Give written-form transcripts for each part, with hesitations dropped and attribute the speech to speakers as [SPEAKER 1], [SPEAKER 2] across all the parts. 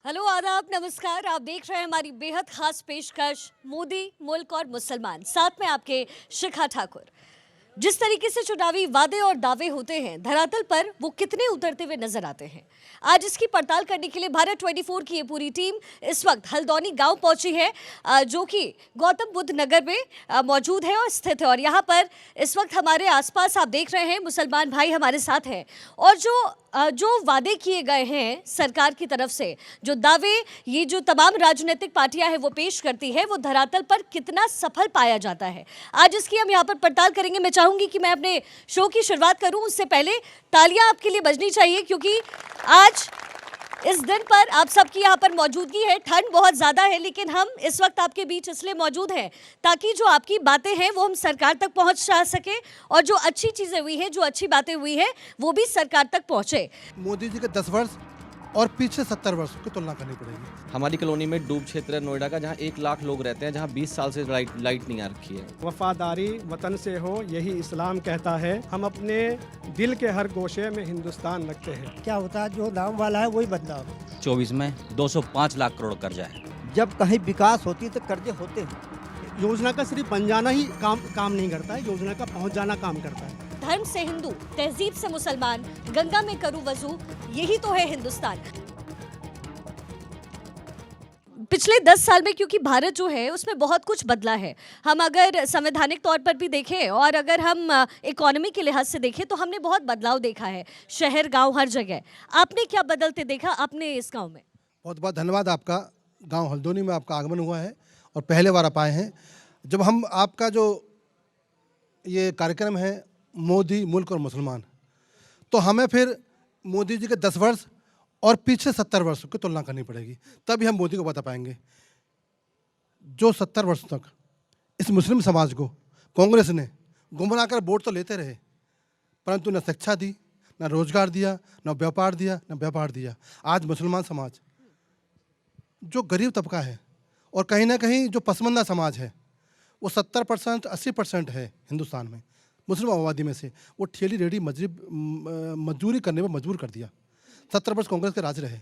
[SPEAKER 1] Hello, आदाब, नमस्कार। आप देख रहे हैं हमारी बेहद खास पेशकश मोदी, मुल्क और मुसलमान, साथ में आपके शिखा ठाकुर। जिस तरीके से चुनावी वादे और दावे होते हैं, धरातल पर वो कितने उतरते हुए नजर आते हैं। आज इसकी पड़ताल करने के लिए भारत 24 की ये पूरी टीम इस वक्त हल्द्वानी गांव पहुंची है, जो कि गौतम बुद्ध नगर में मौजूद है और स्थित है। और यहाँ पर इस वक्त हमारे आसपास आप देख रहे हैं मुसलमान भाई हमारे साथ हैं। और जो वादे किए गए हैं सरकार की तरफ से, जो दावे ये जो तमाम राजनीतिक पार्टियां हैं वो पेश करती है, वो धरातल पर कितना सफल पाया जाता है, आज इसकी हम यहाँ पर पड़ताल करेंगे। मैं चाहूंगी कि मैं अपने शो की शुरुआत करूं उससे पहले तालियां आपके लिए बजनी चाहिए, क्योंकि आज इस दिन पर आप सबकी यहाँ पर मौजूदगी है। ठंड बहुत ज़्यादा है, लेकिन हम इस वक्त आपके बीच इसलिए मौजूद हैं ताकि जो आपकी बातें हैं वो हम सरकार तक पहुँचा सके, और जो अच्छी चीज़ें हुई हैं, जो अच्छी बातें हुई हैं, वो भी सरकार तक पहुँचे।
[SPEAKER 2] मोदी जी के 10 वर्ष और पीछे 70 वर्ष की तुलना करनी पड़ेगी।
[SPEAKER 3] हमारी कॉलोनी में डूब क्षेत्र है नोएडा का, जहाँ 1 लाख लोग रहते हैं, जहाँ 20 साल से लाइट नहीं आ रखी है।
[SPEAKER 4] वफादारी वतन से हो, यही इस्लाम कहता है। हम अपने दिल के हर गोशे में हिंदुस्तान रखते हैं।
[SPEAKER 5] क्या होता है, जो नाम वाला है वही बदलाव।
[SPEAKER 6] 24 में 205 लाख करोड़ कर्जा है।
[SPEAKER 5] जब कहीं विकास होती है तो कर्जे होते हैं।
[SPEAKER 4] योजना का सिर्फ बन जाना ही काम नहीं करता है, योजना का पहुंच जाना काम करता है।
[SPEAKER 1] धर्म से हिंदू, तहजीब से मुसलमान, गंगा में करूं वजू, यही तो है हिंदुस्तान। पिछले 10 साल में क्योंकि भारत जो है उसमें बहुत कुछ बदला है। हम अगर संवैधानिक तौर पर भी देखें और अगर हम इकोनॉमी के लिहाज से देखें तो हमने बहुत बदलाव देखा है, शहर गांव हर जगह। आपने क्या बदलते देखा अपने इस गांव में?
[SPEAKER 2] बहुत बहुत धन्यवाद आपका। गांव हल्द्वानी में आपका आगमन हुआ है और पहले बार आप आए हैं। जब हम आपका जो ये कार्यक्रम है मोदी, मुल्क और मुसलमान, तो हमें फिर मोदी जी के 10 वर्ष और पीछे 70 वर्ष की तुलना करनी पड़ेगी, तभी हम मोदी को बता पाएंगे। जो 70 वर्ष तक इस मुस्लिम समाज को कांग्रेस ने गुमराह कर वोट तो लेते रहे, परंतु न शिक्षा दी, न रोजगार दिया, न व्यापार दिया, न व्यापार दिया। आज मुसलमान समाज जो गरीब तबका है और कहीं ना कहीं जो पसमानदा समाज है, वो 70% 80% है हिंदुस्तान में। मुस्लिम आबादी में से वो ठेली रेडी मजदूरी करने पर मजबूर कर दिया। 70 वर्ष कांग्रेस के राज रहे,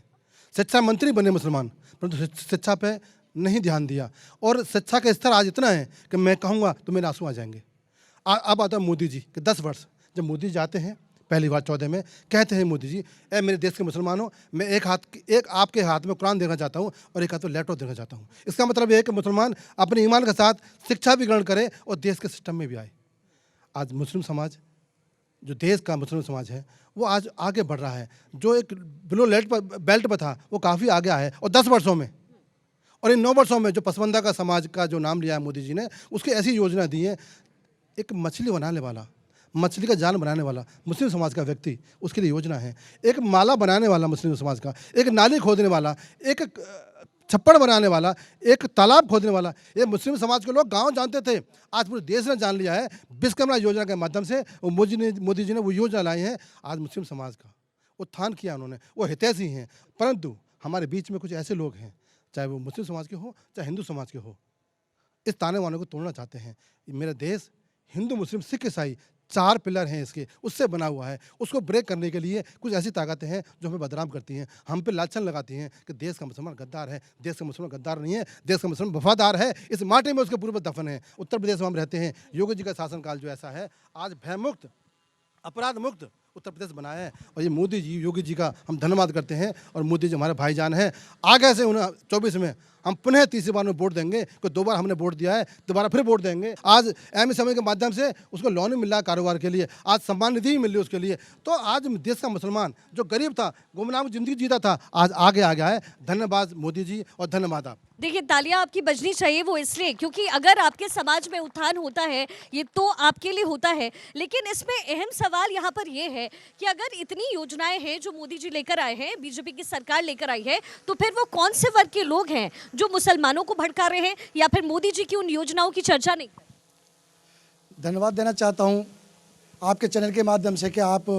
[SPEAKER 2] शिक्षा मंत्री बने मुसलमान, परंतु शिक्षा पे नहीं ध्यान दिया। और शिक्षा का स्तर आज इतना है कि मैं कहूँगा तो मेरे आंसू आ जाएंगे। अब आता है मोदी जी के 10 वर्ष। जब मोदी जाते हैं पहली बार 14 में, कहते हैं मोदी जी, ए मेरे देश के मुसलमानों, मैं एक आपके हाथ में कुरान देना चाहता हूँ और एक हाथ में लैपटॉप देना चाहता हूँ। इसका मतलब यह है कि मुसलमान अपने ईमान के साथ शिक्षा भी ग्रहण करें और देश के सिस्टम में भी आए। आज मुस्लिम समाज, जो देश का मुस्लिम समाज है, वो आज आगे बढ़ रहा है। जो एक बिलो बेल्ट पर था वो काफ़ी आगे आया है। और 10 वर्षों में और इन 9 वर्षों में जो पसमानदा का समाज का जो नाम लिया है मोदी जी ने, उसकी ऐसी योजना दी है। एक मछली बनाने वाला, मछली का जाल बनाने वाला मुस्लिम समाज का व्यक्ति, उसके लिए योजना है। एक माला बनाने वाला मुस्लिम समाज का, एक नाली खोदने वाला, एक छप्पड़ बनाने वाला, एक तालाब खोदने वाला, ये मुस्लिम समाज के लोग गांव जानते थे, आज पूरे देश ने जान लिया है। विश्वकर्मा योजना के माध्यम से मोदी जी ने वो योजना लाई है। आज मुस्लिम समाज का उत्थान किया उन्होंने, वो हितैषी हैं। परंतु हमारे बीच में कुछ ऐसे लोग हैं, चाहे वो मुस्लिम समाज के हो चाहे हिंदू समाज के हो, इस ताने वाने को तोड़ना चाहते हैं। मेरा देश हिंदू, मुस्लिम, सिख, ईसाई 4 पिलर हैं इसके, उससे बना हुआ है। उसको ब्रेक करने के लिए कुछ ऐसी ताकतें हैं जो हमें बदनाम करती हैं, हम पे लाछन लगाती हैं कि देश का मुसलमान गद्दार है। देश का मुसलमान गद्दार नहीं है, देश का मुसलमान वफादार है। इस माटी में उसके पूर्वज दफन है। उत्तर प्रदेश में हम रहते हैं, योगी जी का शासनकाल जो ऐसा है, आज भयमुक्त, अपराध मुक्त उत्तर प्रदेश बनाया है। और ये मोदी जी, योगी जी का हम धन्यवाद करते हैं। और मोदी जी हमारे भाईजान हैं। आगे से उन्हें 24 में हम पुनः तीसरी बार में वोट देंगे, क्योंकि 2 बार हमने वोट दिया है, दोबारा फिर वोट देंगे। आज एमएसएमई के माध्यम से उसको लोन मिल रहा है कारोबार के लिए, आज सम्मान निधि भी मिल रही है उसके लिए। तो आज देश का मुसलमान जो गरीब था, गुमनाम जिंदगी जीता था, आज आगे आ गया है। धन्यवाद मोदी जी और धन्यवाद आप।
[SPEAKER 1] देखिए, तालियां आपकी बजनी चाहिए, वो इसलिए क्योंकि अगर आपके समाज में उत्थान होता है ये तो आपके लिए होता है। लेकिन इसमें अहम सवाल यहाँ पर ये है कि अगर इतनी योजनाएं हैं जो मोदी जी लेकर आए हैं, बीजेपी की सरकार लेकर आई है, तो फिर वो कौन से वर्ग के लोग हैं जो मुसलमानों को भड़का रहे हैं, या फिर मोदी जी की उन योजनाओं की चर्चा नहीं?
[SPEAKER 7] धन्यवाद देना चाहता हूँ आपके चैनल के माध्यम से कि आप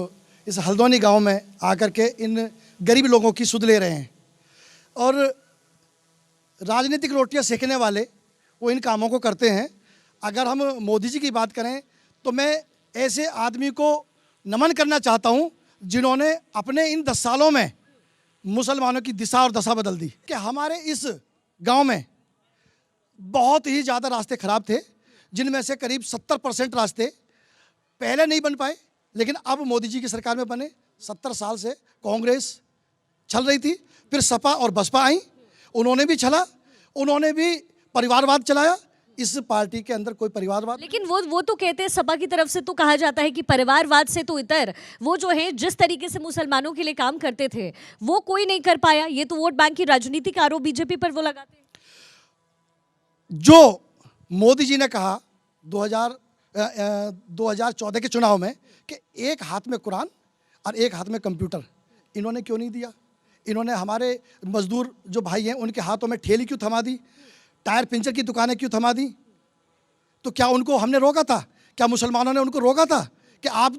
[SPEAKER 7] इस हल्द्वानी गांव में आकर के इन गरीब लोगों की सुध ले रहे हैं। और राजनीतिक रोटियां सेकने वाले वो इन कामों को करते हैं। अगर हम मोदी जी की बात करें तो मैं ऐसे आदमी को नमन करना चाहता हूं जिन्होंने अपने इन 10 सालों में मुसलमानों की दिशा और दशा बदल दी कि हमारे इस गांव में बहुत ही ज़्यादा रास्ते खराब थे, जिनमें से करीब 70% रास्ते पहले नहीं बन पाए, लेकिन अब मोदी जी की सरकार में बने। 70 साल से कांग्रेस चल रही थी, फिर सपा और बसपा आई, उन्होंने भी चला, उन्होंने भी परिवारवाद चलाया। इस पार्टी के अंदर कोई परिवारवाद,
[SPEAKER 1] लेकिन वो तो कहते हैं, सपा की तरफ से तो कहा जाता है कि परिवारवाद से तो इतर वो जो है जिस तरीके से मुसलमानों के लिए काम करते थे वो कोई नहीं कर पाया। ये तो वोट बैंक की राजनीति का आरोप बीजेपी पर वो लगाते हैं।
[SPEAKER 7] जो मोदी जी ने कहा 2014 के चुनाव में कि एक हाथ में कुरान और एक हाथ में कंप्यूटर, इन्होंने क्यों नहीं दिया? इन्होंने हमारे मजदूर जो भाई हैं उनके हाथों में ठेली क्यों थमा दी? टायर पंचर की दुकानें क्यों थमा दी? तो क्या उनको हमने रोका था? क्या मुसलमानों ने उनको रोका था कि आप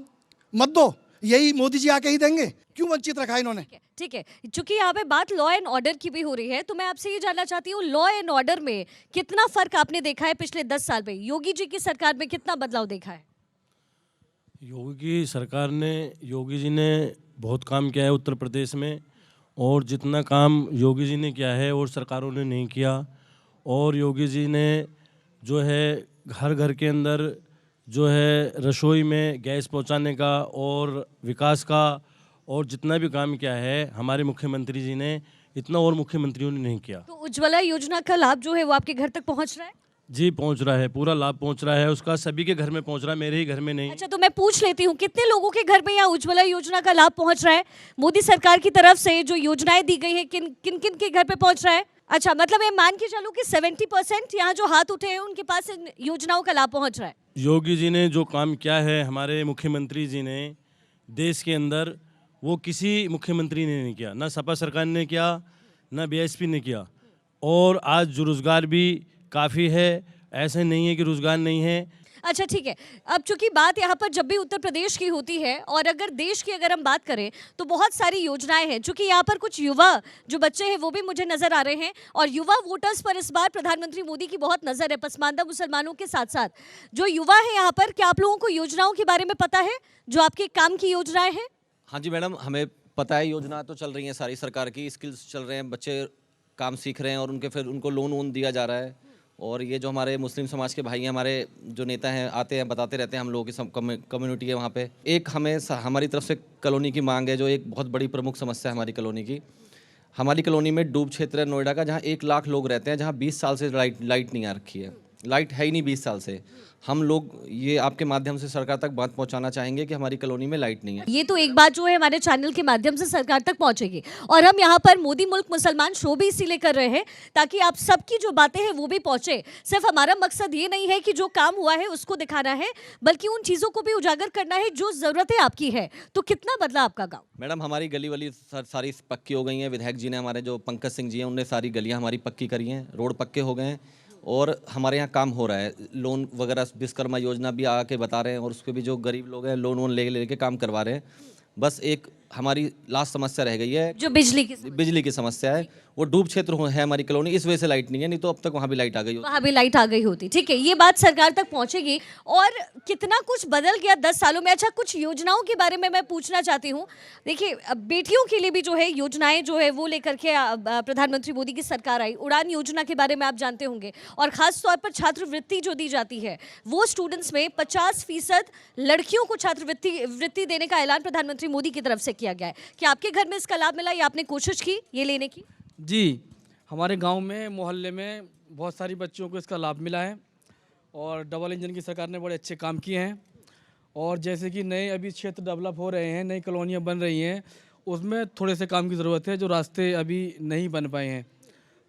[SPEAKER 7] मत दो, यही मोदी जी आके ही देंगे? क्यों वंचित रखा इन्होंने?
[SPEAKER 1] ठीक है, चूंकि यहाँ पे बात लॉ एंड ऑर्डर की भी हो रही है, तो मैं आपसे ये जानना चाहती हूँ, लॉ एंड ऑर्डर में कितना फर्क आपने देखा है पिछले 10 साल में? योगी जी की सरकार में कितना बदलाव देखा है?
[SPEAKER 8] योगी जी ने बहुत काम किया है उत्तर प्रदेश में, और जितना काम योगी जी ने किया है और सरकारों ने नहीं किया। और योगी जी ने जो है घर घर के अंदर जो है रसोई में गैस पहुंचाने का और विकास का और जितना भी काम किया है हमारे मुख्यमंत्री जी ने, इतना और मुख्यमंत्रियों ने नहीं किया।
[SPEAKER 1] तो उज्ज्वला योजना का लाभ जो है वो आपके घर तक पहुंच रहा है?
[SPEAKER 8] जी पहुंच रहा है, पूरा लाभ पहुंच रहा है उसका, सभी के घर में पहुंच रहा है, मेरे ही घर में नहीं।
[SPEAKER 1] अच्छा, तो मैं पूछ लेती हूँ, कितने लोगों के घर में यहाँ उज्ज्वला योजना का लाभ पहुंच रहा है? मोदी सरकार की तरफ से जो योजनाएं दी गई है किन किन के घर पे पहुंच रहा है? अच्छा, मतलब मैं मान के चलूं कि 70% यहाँ जो हाथ उठे हैं उनके पास इन योजनाओं का लाभ पहुंच रहा है।
[SPEAKER 8] योगी जी ने जो काम किया है, हमारे मुख्यमंत्री जी ने देश के अंदर, वो किसी मुख्यमंत्री ने नहीं किया, ना सपा सरकार ने किया, ना बीएसपी ने किया। और आज जो रोजगार भी काफ़ी है, ऐसे नहीं है कि रोजगार नहीं है।
[SPEAKER 1] अच्छा ठीक है, अब चूंकि बात यहाँ पर जब भी उत्तर प्रदेश की होती है और अगर देश की अगर हम बात करें तो बहुत सारी योजनाएं हैं, चूंकि यहाँ पर कुछ युवा जो बच्चे हैं वो भी मुझे नजर आ रहे हैं और युवा वोटर्स पर इस बार प्रधानमंत्री मोदी की बहुत नजर है, पसमानदा मुसलमानों के साथ साथ जो युवा है यहाँ पर। क्या आप लोगों को योजनाओं के बारे में पता है जो आपके काम की योजनाएं हैं?
[SPEAKER 3] हाँ जी मैडम, हमें पता है, योजना तो चल रही है सारी सरकार की, स्किल्स चल रहे हैं, बच्चे काम सीख रहे हैं और उनके फिर उनको लोन वोन दिया जा रहा है। और ये जो हमारे मुस्लिम समाज के भाई हैं, हमारे जो नेता हैं, आते हैं बताते रहते हैं हम लोगों की कम्युनिटी है वहाँ पे। एक हमारी तरफ से कॉलोनी की मांग है, जो एक बहुत बड़ी प्रमुख समस्या है हमारी कॉलोनी की। हमारी कॉलोनी में डूब क्षेत्र है नोएडा का, जहाँ 1 लाख लोग रहते हैं, जहाँ 20 साल से लाइट नहीं आ रखी है, लाइट है ही नहीं 20 साल से। हम लोग ये आपके माध्यम से सरकार तक बात पहुंचाना चाहेंगे कि हमारी कॉलोनी में लाइट नहीं है।
[SPEAKER 1] ये तो एक बात जो है हमारे चैनल के माध्यम से सरकार तक पहुंचेगी और हम यहाँ पर मोदी मुल्क मुसलमान शो भी इसीलिए कर रहे हैं ताकि आप सबकी जो बातें हैं वो भी पहुंचे। सिर्फ हमारा मकसद ये नहीं है कि जो काम हुआ है उसको दिखाना है, बल्कि उन चीज़ों को भी उजागर करना है जो ज़रूरतें आपकी है। तो कितना बदला आपका गाँव?
[SPEAKER 3] मैडम हमारी गली वाली सारी पक्की हो गई हैं। विधायक जी ने, हमारे जो पंकज सिंह जी हैं, उनने सारी गलियाँ हमारी पक्की करी हैं, रोड पक्के हो गए हैं और हमारे यहाँ काम हो रहा है। लोन वगैरह विश्वकर्मा योजना भी आके बता रहे हैं और उस पर भी जो गरीब लोग हैं लोन वोन ले के काम करवा रहे हैं। बस एक हमारी लास्ट समस्या रह गई है,
[SPEAKER 1] जो बिजली की
[SPEAKER 3] समस्या है। वो डूब क्षेत्र है हमारी कॉलोनी, इस वजह से लाइट नहीं है, नहीं तो अब तक वहाँ भी लाइट आ गई होती।
[SPEAKER 1] वहाँ भी लाइट आ गई होती। ठीक है, ये बात सरकार तक पहुँचेगी। और कितना कुछ बदल गया 10 सालों में। अच्छा, कुछ योजनाओं के बारे में मैं पूछना चाहती हूँ। देखिए, बेटियों के लिए भी जो है योजनाएं जो है वो लेकर के प्रधानमंत्री मोदी की सरकार आई। उड़ान योजना के बारे में आप जानते होंगे, और ख़ास तौर पर छात्रवृत्ति जो दी जाती है वो स्टूडेंट्स में 50% लड़कियों को छात्रवृत्ति देने का ऐलान प्रधानमंत्री मोदी की तरफ से किया गया है। क्या आपके घर में इसका लाभ मिला या आपने कोशिश की ये लेने की?
[SPEAKER 9] जी, हमारे गांव में, मोहल्ले में बहुत सारी बच्चियों को इसका लाभ मिला है और डबल इंजन की सरकार ने बड़े अच्छे काम किए हैं। और जैसे कि नए अभी क्षेत्र डेवलप हो रहे हैं, नई कॉलोनियाँ बन रही हैं, उसमें थोड़े से काम की ज़रूरत है, जो रास्ते अभी नहीं बन पाए हैं।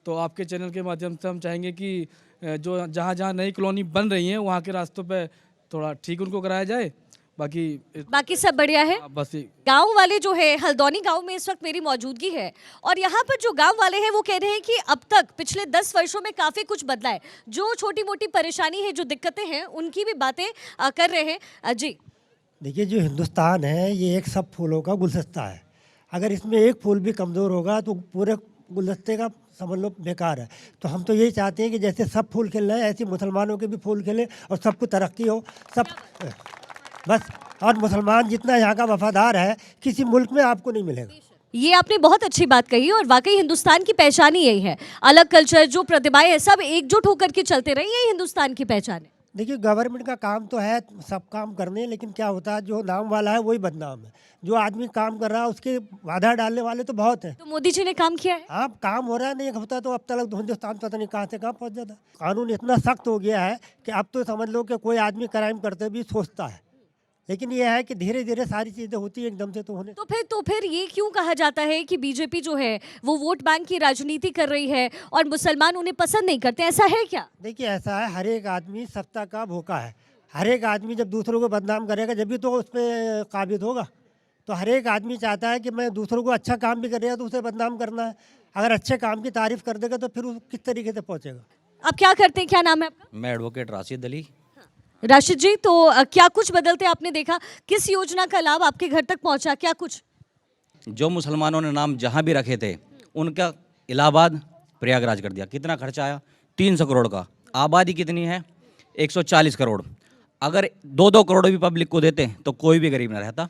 [SPEAKER 9] तो आपके चैनल के माध्यम से हम चाहेंगे कि जो जहाँ नई कॉलोनी बन रही हैं वहाँ के रास्तों पर थोड़ा ठीक उनको कराया जाए। बाकी
[SPEAKER 1] सब बढ़िया है।
[SPEAKER 9] बस
[SPEAKER 1] गांव वाले जो है, हल्द्वानी गांव में इस वक्त मेरी मौजूदगी है और यहाँ पर जो गांव वाले हैं वो कह रहे हैं कि अब तक पिछले 10 वर्षों में काफ़ी कुछ बदला है। जो छोटी मोटी परेशानी है, जो दिक्कतें हैं, उनकी भी बातें कर रहे हैं। जी
[SPEAKER 5] देखिए, जो हिंदुस्तान है ये एक सब फूलों का गुलदस्ता है। अगर इसमें एक फूल भी कमज़ोर होगा तो पूरे गुलदस्ते का समझ लो बेकार है। तो हम तो यही चाहते हैं कि जैसे सब फूल खिल रहे हैं ऐसे मुसलमानों के भी फूल खिले और सबको तरक्की हो, सब बस। और मुसलमान जितना यहाँ का वफादार है किसी मुल्क में आपको नहीं मिलेगा।
[SPEAKER 1] ये आपने बहुत अच्छी बात कही और वाकई हिंदुस्तान की पहचान ही यही है। अलग कल्चर, जो प्रतिभाएं हैं, सब एकजुट होकर के चलते रहे, यही हिंदुस्तान की पहचान है।
[SPEAKER 5] देखिए, गवर्नमेंट का काम तो है सब काम करने, लेकिन क्या होता है जो नाम वाला है वही बदनाम है। जो आदमी काम कर रहा है उसके बाधा डालने वाले तो बहुत हैं।
[SPEAKER 1] तो मोदी जी ने काम किया है।
[SPEAKER 5] अब काम हो रहा है, नहीं होता तो अब तक हिंदुस्तान पता नहीं कहाँ से कहाँ पहुँच जाता। कानून इतना सख्त हो गया है कि अब तो समझ लो कि कोई आदमी क्राइम करते भी सोचता है, लेकिन ये है कि धीरे धीरे सारी चीज़ें होती है, एकदम से तो होने।
[SPEAKER 1] तो फिर ये क्यों कहा जाता है कि बीजेपी जो है वो वोट बैंक की राजनीति कर रही है और मुसलमान उन्हें पसंद नहीं करते, ऐसा है क्या?
[SPEAKER 5] देखिए, ऐसा है, हर एक आदमी सत्ता का भूखा है। हर एक आदमी जब दूसरों को बदनाम करेगा जब भी तो उस पर काबिज होगा। तो हर एक आदमी चाहता है कि मैं दूसरों को अच्छा काम भी करेगा तो उसे बदनाम करना है। अगर अच्छे काम की तारीफ कर देगा तो फिर वो किस तरीके से पहुँचेगा।
[SPEAKER 1] आप क्या करते हैं, क्या नाम है आपका?
[SPEAKER 6] मैं एडवोकेट राशिद अली।
[SPEAKER 1] राशिद जी, तो क्या कुछ बदलते आपने देखा? किस योजना का लाभ आपके घर तक पहुंचा, क्या कुछ?
[SPEAKER 6] जो मुसलमानों ने नाम जहाँ भी रखे थे उनका इलाहाबाद प्रयागराज कर दिया। कितना खर्चा आया? 300 करोड़ का। आबादी कितनी है? 140 करोड़। अगर 2-2 करोड़ भी पब्लिक को देते तो कोई भी गरीब ना रहता,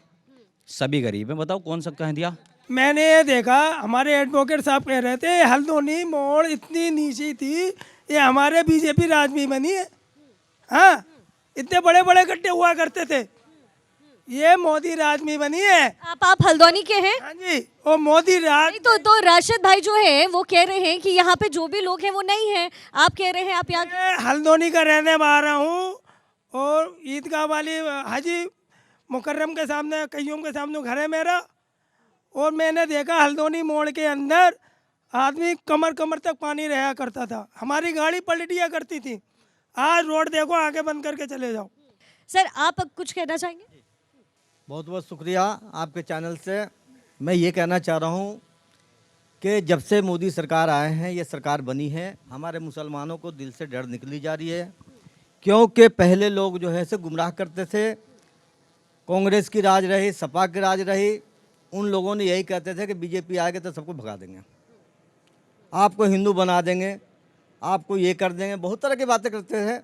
[SPEAKER 6] सभी गरीब हैं। बताओ कौन सा कह दिया?
[SPEAKER 10] मैंने ये देखा, हमारे एडवोकेट साहब कह रहे थे हल्द्वानी मोड़ इतनी नीची थी, ये हमारे बीजेपी राज में बनी है। हाँ, इतने बड़े बड़े गड्ढे हुआ करते थे, ये मोदी राज में बनी है।
[SPEAKER 1] आप हल्द्वानी के हैं?
[SPEAKER 10] हाँ जी, वो मोदी राज।
[SPEAKER 1] तो राशिद भाई जो है वो कह रहे हैं कि यहाँ पे जो भी लोग हैं वो नहीं है। आप कह रहे हैं आप यहाँ
[SPEAKER 10] मैं हल्द्वानी का रहने वाला हूँ और ईदगाह वाली हाजी मुकर्रम के सामने, कय्यूम के सामने घर है मेरा। और मैंने देखा हल्द्वानी मोड़ के अंदर आदमी कमर कमर तक पानी रहा करता था, हमारी गाड़ी पलट दिया करती थी। आज रोड देखो, आगे बंद करके चले जाओ।
[SPEAKER 1] सर, आप अब कुछ कहना चाहेंगे?
[SPEAKER 11] बहुत बहुत शुक्रिया आपके चैनल से। मैं ये कहना चाह रहा हूँ कि जब से मोदी सरकार आए हैं, ये सरकार बनी है, हमारे मुसलमानों को दिल से डर निकली जा रही है। क्योंकि पहले लोग जो है से गुमराह करते थे, कांग्रेस की राज रही, सपा की राज रही, उन लोगों ने यही कहते थे कि बीजेपी आएगा तो सबको भगा देंगे, आपको हिंदू बना देंगे, आपको ये कर देंगे, बहुत तरह की बातें करते थे।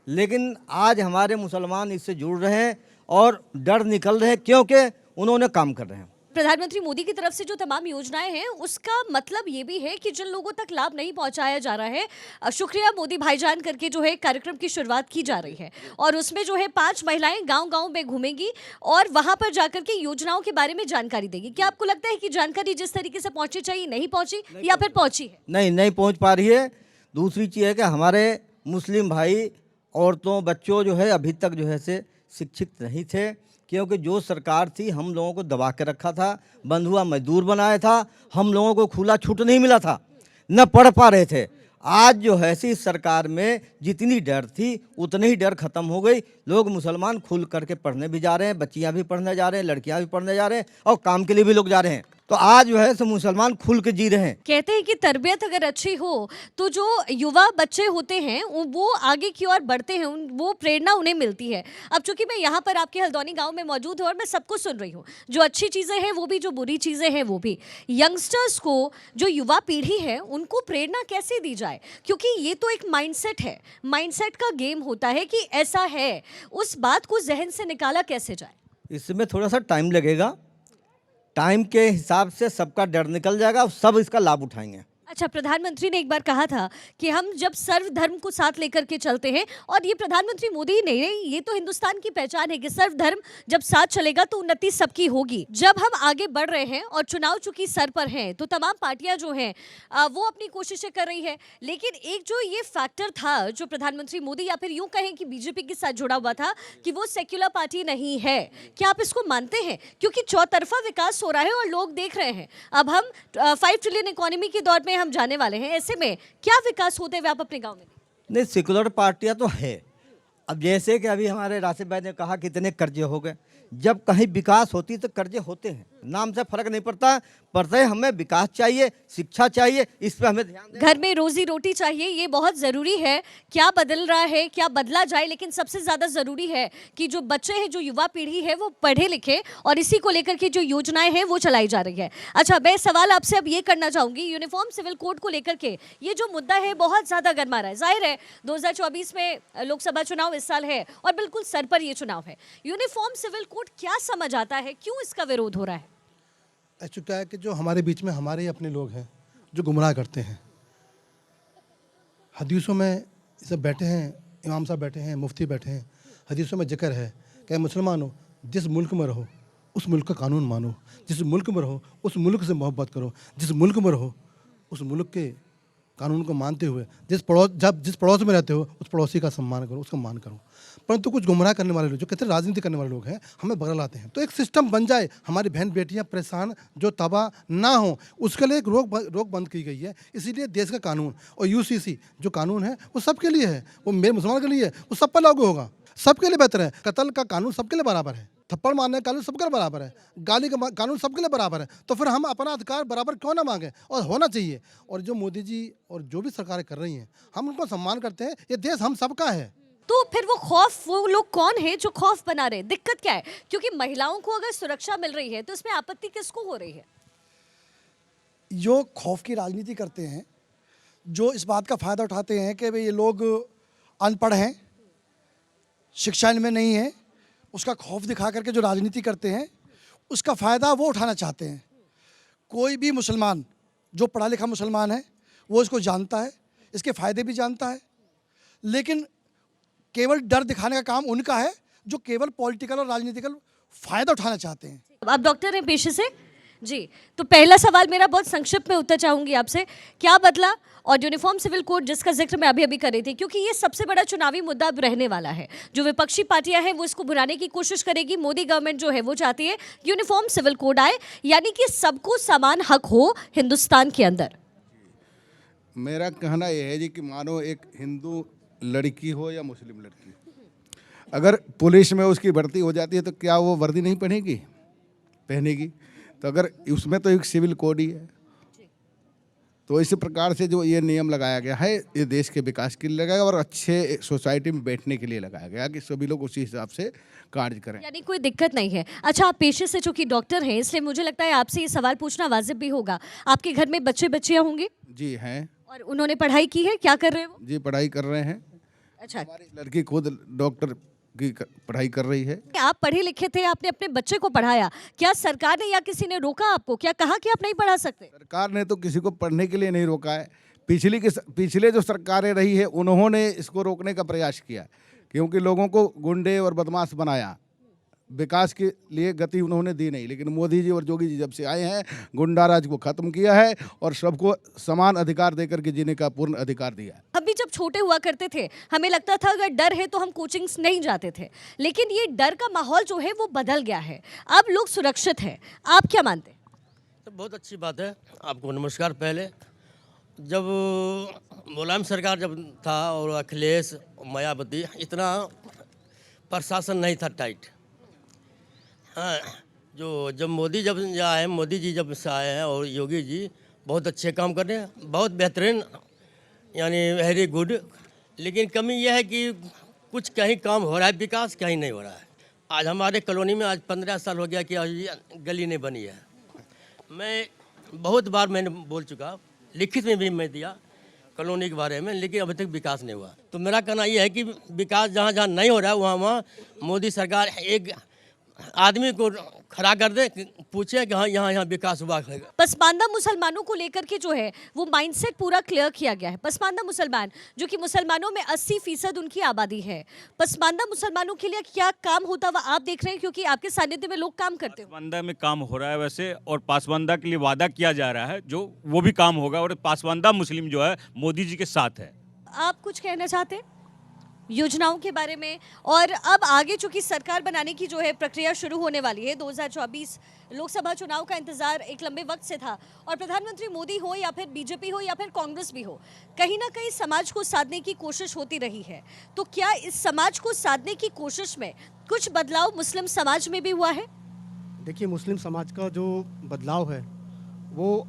[SPEAKER 11] लेकिन आज हमारे मुसलमान इससे जुड़ रहे हैं और डर निकल रहे हैं, क्योंकि उन्होंने काम कर रहे हैं।
[SPEAKER 1] प्रधानमंत्री मोदी की तरफ से जो तमाम योजनाएं हैं उसका मतलब ये भी है कि जिन लोगों तक लाभ नहीं पहुंचाया जा रहा है, शुक्रिया मोदी भाईजान करके जो है कार्यक्रम की शुरुआत की जा रही है और उसमें जो है 5 महिलाएं गांव-गांव में घूमेंगी और वहां पर जाकर के योजनाओं के बारे में जानकारी देगी। क्या आपको लगता है कि जानकारी जिस तरीके से पहुंचनी चाहिए नहीं पहुंची या फिर पहुंची है?
[SPEAKER 11] नहीं पहुँच पा रही है। दूसरी चीज़ है कि हमारे मुस्लिम भाई, औरतों, बच्चों जो है अभी तक जो है से शिक्षित नहीं थे, क्योंकि जो सरकार थी हम लोगों को दबा के रखा था, बंधुआ मजदूर बनाया था, हम लोगों को खुला छूट नहीं मिला था, न पढ़ पा रहे थे। आज जो है इस सरकार में जितनी डर थी उतनी ही डर खत्म हो गई। लोग मुसलमान खुल करके पढ़ने भी जा रहे हैं, बच्चियां भी पढ़ने जा रहे हैं, लड़कियां भी पढ़ने जा रहे हैं और काम के लिए भी लोग जा रहे हैं। तो आज जो है मुसलमान खुल के जी रहे हैं।
[SPEAKER 1] कहते हैं कि तरबियत अगर अच्छी हो तो जो युवा बच्चे होते हैं वो आगे की ओर बढ़ते हैं, वो प्रेरणा उन्हें मिलती है। अब चूंकि मैं यहाँ पर आपके हल्द्वानी गांव में मौजूद हूँ और मैं सबको सुन रही हूँ, जो अच्छी चीज़ें हैं वो भी, जो बुरी चीज़ें हैं वो भी। यंगस्टर्स को, जो युवा पीढ़ी है, उनको प्रेरणा कैसे दी जाए? क्योंकि ये तो एक माइंडसेट है, माइंडसेट का गेम होता है कि ऐसा है, उस बात को जहन से निकाला कैसे जाए?
[SPEAKER 11] इसमें थोड़ा सा टाइम लगेगा, टाइम के हिसाब से सबका डर निकल जाएगा और सब इसका लाभ उठाएंगे।
[SPEAKER 1] अच्छा, प्रधानमंत्री ने एक बार कहा था कि हम जब सर्वधर्म को साथ लेकर के चलते हैं, और ये प्रधानमंत्री मोदी ही नहीं, ये तो हिंदुस्तान की पहचान है कि सर्वधर्म जब साथ चलेगा तो उन्नति सबकी होगी। जब हम आगे बढ़ रहे हैं और चुनाव चूंकि सर पर हैं, तो तमाम पार्टियां जो हैं वो अपनी कोशिशें कर रही है, लेकिन एक जो ये फैक्टर था जो प्रधानमंत्री मोदी, या फिर यूं कहें कि बीजेपी के साथ जुड़ा हुआ था, कि वो सेक्युलर पार्टी नहीं है। क्या आप इसको मानते हैं? क्योंकि चौतरफा विकास हो रहा है और लोग देख रहे हैं। अब हम 5 ट्रिलियन इकोनॉमी के दौर में हम जाने वाले हैं, ऐसे में क्या विकास होते हुए आप अपने गांव में?
[SPEAKER 11] नहीं, सेकुलर पार्टियां तो है। अब जैसे कि अभी हमारे राशिद भाई ने कहा कितने कर्जे हो गए, जब कहीं विकास होती तो कर्जे होते हैं, नाम से फर्क नहीं पड़ता, है हमें विकास चाहिए, शिक्षा चाहिए, इस पे हमें ध्यान देना।
[SPEAKER 1] घर में रोजी रोटी चाहिए, ये बहुत ज़रूरी है। क्या बदल रहा है, क्या बदला जाए, लेकिन सबसे ज़्यादा ज़रूरी है कि जो बच्चे हैं, जो युवा पीढ़ी है, वो पढ़े लिखे, और इसी को लेकर के जो योजनाएं हैं वो चलाई जा रही है। अच्छा, मैं सवाल आपसे अब ये करना चाहूँगी, यूनिफॉर्म सिविल कोड को लेकर के ये जो मुद्दा है बहुत ज़्यादा गर्मा रहा है। जाहिर है 2024 में लोकसभा चुनाव इस साल है और बिल्कुल सर पर ये चुनाव है। यूनिफॉर्म सिविल कोड क्या समझ आता है, क्यों इसका विरोध हो रहा है?
[SPEAKER 2] एक्चुअली क्या है कि जो हमारे बीच में हमारे ही अपने लोग हैं जो गुमराह करते हैं। हदीसों में ये सब बैठे हैं, इमाम साहब बैठे हैं, मुफ्ती बैठे हैं, हदीसों में जिक्र है कि मुसलमानों जिस मुल्क में रहो उस मुल्क का कानून मानो, जिस मुल्क में रहो उस मुल्क से मोहब्बत करो, जिस मुल्क में रहो उस मुल्क के कानून को मानते हुए जिस पड़ोस में रहते हो उस पड़ोसी का सम्मान करो, उसका मान करो। परंतु कुछ गुमराह करने वाले लोग, जो कहते हैं राजनीति करने वाले लोग हैं, हमें बगल आते हैं। तो एक सिस्टम बन जाए, हमारी बहन बेटियां परेशान जो तबाह ना हो, उसके लिए एक रोक बंद की गई है। इसीलिए देश का कानून और यूसीसी जो कानून है वो सबके लिए है, वो मेरे मुसलमान के लिए है, वो सब पर लागू होगा, सबके लिए बेहतर है। कत्ल का कानून सबके लिए बराबर है, थप्पड़ मारने का कानून सबके लिए बराबर है, गाली का कानून सबके लिए बराबर है। तो फिर हम अपना अधिकार बराबर क्यों ना मांगे, और होना चाहिए। और जो मोदी जी और जो भी सरकारें कर रही हैं, हम उनको सम्मान करते हैं। ये देश हम सबका है।
[SPEAKER 1] तो फिर वो लोग कौन है जो खौफ बना रहे हैं? दिक्कत क्या है? क्योंकि महिलाओं को अगर सुरक्षा मिल रही है तो इसमें आपत्ति किसको हो रही है?
[SPEAKER 7] जो खौफ की राजनीति करते हैं, जो इस बात का फ़ायदा उठाते हैं कि भाई ये लोग अनपढ़ हैं, शिक्षा इनमें नहीं है, उसका खौफ दिखा करके जो राजनीति करते हैं उसका फ़ायदा वो उठाना चाहते हैं। कोई भी मुसलमान जो पढ़ा लिखा मुसलमान है वो इसको जानता है, इसके फ़ायदे भी जानता है, लेकिन केवल डर दिखाने का काम उनका है जो केवल पॉलिटिकल और राजनीतिकल फ़ायदा उठाना चाहते हैं।
[SPEAKER 1] आप डॉक्टर हैं पेशे से जी, तो पहला सवाल मेरा बहुत संक्षिप्त में उत्तर चाहूंगी आपसे, क्या बदला? और यूनिफॉर्म सिविल कोड जिसका जिक्र मैं अभी कर रही थी, क्योंकि ये सबसे बड़ा चुनावी मुद्दा अब रहने वाला है। जो विपक्षी पार्टियां हैं वो इसको भुनाने की कोशिश करेगी। मोदी गवर्नमेंट जो है वो चाहती है यूनिफॉर्म सिविल कोड आए, यानी कि सबको समान हक हो हिंदुस्तान के अंदर।
[SPEAKER 12] मेरा कहना यह है जी कि मानो एक हिंदू लड़की हो या मुस्लिम लड़की, अगर पुलिस में उसकी भर्ती हो जाती है तो क्या वो वर्दी नहीं पहनेगी? तो अगर उसमें तो एक सिविल कोड ही है। तो इसी प्रकार से जो ये नियम लगाया गया है, ये देश के विकास के लिए लगाया गया और अच्छे सोसाइटी में बैठने के लिए लगाया गया कि सभी लोग उसी हिसाब से कार्य करें,
[SPEAKER 1] यानी कोई दिक्कत नहीं है। अच्छा, आप पेशे से चूंकि डॉक्टर हैं, इसलिए मुझे लगता है आपसे ये सवाल पूछना वाजिब भी होगा। आपके घर में बच्चियां होंगी?
[SPEAKER 12] जी हैं।
[SPEAKER 1] और उन्होंने पढ़ाई की है? क्या कर रहे हैं वो?
[SPEAKER 12] जी पढ़ाई कर रहे हैं।
[SPEAKER 1] अच्छा,
[SPEAKER 12] हमारी लड़की खुद डॉक्टर की पढ़ाई कर रही है।
[SPEAKER 1] आप पढ़े लिखे थे, आपने अपने बच्चे को पढ़ाया, क्या सरकार ने या किसी ने रोका आपको? क्या कहा कि आप नहीं पढ़ा सकते?
[SPEAKER 12] सरकार ने तो किसी को पढ़ने के लिए नहीं रोका है। पिछले जो सरकारें रही है उन्होंने इसको रोकने का प्रयास किया, क्योंकि लोगों को गुंडे और बदमाश बनाया, विकास के लिए गति उन्होंने दी नहीं। लेकिन मोदी जी और योगी जी जब से आए हैं, गुंडाराज को खत्म किया है और सबको समान अधिकार देकर के जीने का पूर्ण अधिकार दिया है।
[SPEAKER 1] हम भी जब छोटे हुआ करते थे, हमें लगता था अगर डर है तो हम कोचिंग्स नहीं जाते थे, लेकिन ये डर का माहौल जो है वो बदल गया है, अब लोग सुरक्षित हैं। आप क्या मानते हैं?
[SPEAKER 13] तो बहुत अच्छी बात है। आपको नमस्कार। पहले जब मुलायम सरकार जब था और अखिलेश मायावती, इतना प्रशासन नहीं था टाइट। हाँ, जब मोदी जी जब से आए हैं और योगी जी बहुत अच्छे काम कर रहे हैं, बहुत बेहतरीन, यानी वेरी गुड। लेकिन कमी यह है कि कुछ कहीं काम हो रहा है विकास, कहीं नहीं हो रहा है। आज हमारे कॉलोनी में आज 15 साल हो गया कि आज गली नहीं बनी है। मैं बहुत बार मैंने बोल चुका, लिखित में भी मैं दिया कॉलोनी के बारे में, लेकिन अभी तक विकास नहीं हुआ। तो मेरा कहना यह है कि विकास जहाँ जहाँ नहीं हो रहा है वहाँ मोदी सरकार एक आदमी को खड़ा कर दे, पूछे कि हाँ यहाँ विकास हुआ है।
[SPEAKER 1] पसमानदा मुसलमानों को लेकर के जो है वो माइंडसेट पूरा क्लियर किया गया है। पसमानदा मुसलमान, जो कि मुसलमानों में 80% उनकी आबादी है, पसमानदा मुसलमानों के लिए क्या काम होता हुआ आप देख रहे हैं, क्योंकि आपके सानिध्य में लोग काम करते हैं?
[SPEAKER 14] पासमानदा में काम हो रहा है वैसे, और पासमानदा के लिए वादा किया जा रहा है, जो वो भी काम होगा। और पासमानदा मुस्लिम जो है मोदी जी के साथ है।
[SPEAKER 1] आप कुछ कहना चाहते हैं योजनाओं के बारे में? और अब आगे चूंकि सरकार बनाने की जो है प्रक्रिया शुरू होने वाली है, 2024 लोकसभा चुनाव का इंतजार एक लंबे वक्त से था, और प्रधानमंत्री मोदी हो या फिर बीजेपी हो या फिर कांग्रेस भी हो, कहीं ना कहीं समाज को साधने की कोशिश होती रही है। तो क्या इस समाज को साधने की कोशिश में कुछ बदलाव मुस्लिम समाज में भी हुआ है?
[SPEAKER 4] देखिए, मुस्लिम समाज का जो बदलाव है वो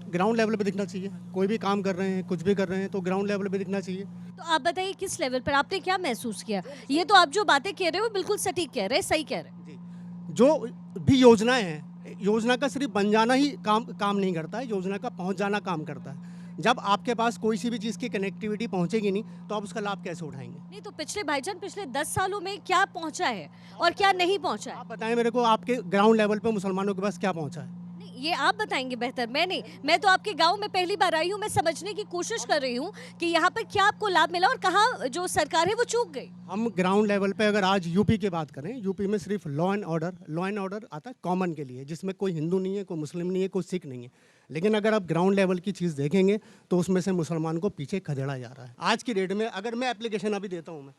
[SPEAKER 4] ग्राउंड लेवल पे दिखना चाहिए। कोई भी काम कर रहे हैं, कुछ भी कर रहे हैं तो ग्राउंड लेवल पे दिखना चाहिए।
[SPEAKER 1] तो आप बताइए किस लेवल पर आपने क्या महसूस किया? ये तो आप जो बातें कह रहे हो बिल्कुल सटीक कह रहे हैं, सही कह रहे हैं।
[SPEAKER 4] जो भी योजनाएं हैं, योजना का सिर्फ बन जाना ही काम नहीं करता है, योजना का पहुंच जाना काम करता है। जब आपके पास कोई सी भी चीज़ की कनेक्टिविटी पहुंचेगी नहीं तो आप उसका लाभ कैसे उठाएंगे?
[SPEAKER 1] नहीं तो पिछले 10 सालों में क्या पहुंचा है और क्या नहीं पहुंचा है?
[SPEAKER 4] आप बताएं मेरे को, आपके ग्राउंड लेवल पे मुसलमानों के पास क्या पहुंचा है?
[SPEAKER 1] ये आप बताएंगे बेहतर, मैं नहीं। मैं तो आपके गांव में पहली बार आई हूँ, मैं समझने की कोशिश कर रही हूँ कि यहाँ पर क्या आपको लाभ मिला और कहाँ जो सरकार है वो चूक गई।
[SPEAKER 4] हम ग्राउंड लेवल पे अगर आज यूपी की बात करें, यूपी में सिर्फ लॉ एंड ऑर्डर आता है कॉमन के लिए, जिसमें कोई हिंदू नहीं है, कोई मुस्लिम नहीं है, कोई सिख नहीं है। लेकिन अगर आप ग्राउंड लेवल की चीज़ देखेंगे तो उसमें से मुसलमान को पीछे खदेड़ा जा रहा है। आज की डेट में अगर मैं एप्लीकेशन अभी देता हूँ, मैं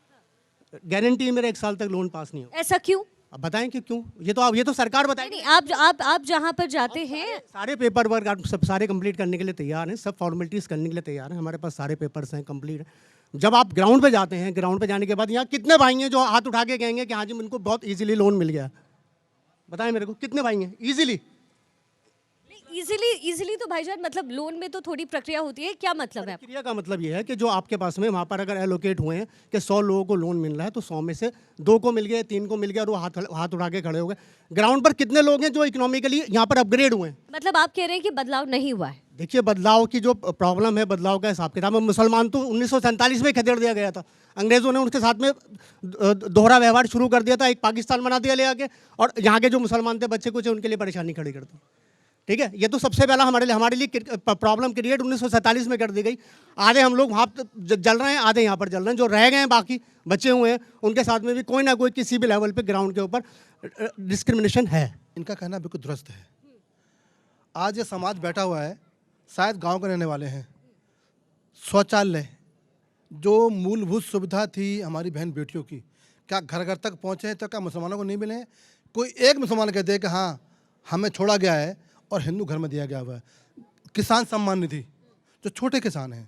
[SPEAKER 4] गारंटी मेरा 1 साल तक लोन पास नहीं हो।
[SPEAKER 1] ऐसा क्यों?
[SPEAKER 4] अब बताएं कि क्यों? ये तो सरकार बताएगी।
[SPEAKER 1] नहीं, आप जहाँ पर जाते हैं
[SPEAKER 4] सारे पेपर वर्क आप सब सारे कंप्लीट करने के लिए तैयार हैं, सब फॉर्मेलिटीज़ करने के लिए तैयार हैं, हमारे पास सारे पेपर्स हैं कंप्लीट। जब आप ग्राउंड पे जाते हैं, ग्राउंड पे जाने के बाद यहाँ कितने भाई हैं जो हाथ उठा के कहेंगे कि हाँ जी उनको बहुत इजीली लोन मिल गया? बताएं मेरे को, कितने भाई हैं इजीली?
[SPEAKER 1] इजीली तो भाईजान मतलब लोन में तो थोड़ी प्रक्रिया होती है, क्या मतलब है?
[SPEAKER 4] प्रक्रिया का मतलब ये है कि जो आपके पास में वहाँ पर अगर एलोकेट हुए हैं कि 100 लोगों को लोन मिल रहा है तो 100 में से 2 को मिल गया, 3 को मिल गया और वो हाथ उठा के खड़े हो गए। ग्राउंड पर कितने लोग हैं जो इकोनॉमिकली यहाँ पर अपग्रेड हुए हैं?
[SPEAKER 1] मतलब आप कह रहे हैं कि बदलाव नहीं हुआ है?
[SPEAKER 4] देखिए, बदलाव की जो प्रॉब्लम है, बदलाव का हिसाब किताब, मुसलमान तो 1947 में खदेड़ दिया गया था। अंग्रेज़ों ने उनके साथ में दोहरा व्यवहार शुरू कर दिया था, एक पाकिस्तान बना दिया ले आके, और यहाँ के जो मुसलमान थे बच्चे कुछ उनके लिए परेशानी खड़ी कर दी। ठीक है, ये तो सबसे पहला हमारे लिए प्रॉब्लम क्रिएट 1947 में कर दी गई। आधे हम लोग वहाँ जल रहे हैं, आधे यहाँ पर जल रहे हैं। जो रह गए हैं बाकी बचे हुए हैं, उनके साथ में भी कोई ना कोई किसी भी लेवल पे ग्राउंड के ऊपर डिस्क्रिमिनेशन है।
[SPEAKER 2] इनका कहना बिल्कुल दुरुस्त है। आज ये समाज बैठा हुआ है, शायद गांव के रहने वाले हैं। शौचालय जो मूलभूत सुविधा थी हमारी बहन बेटियों की, क्या घर घर तक पहुँचे हैं? तो क्या मुसलमानों को नहीं मिले हैं? कोई एक मुसलमान कहते हैं कि हाँ हमें छोड़ा गया है और हिंदू घर में दिया गया हुआ है। किसान सम्मान निधि, जो छोटे किसान हैं,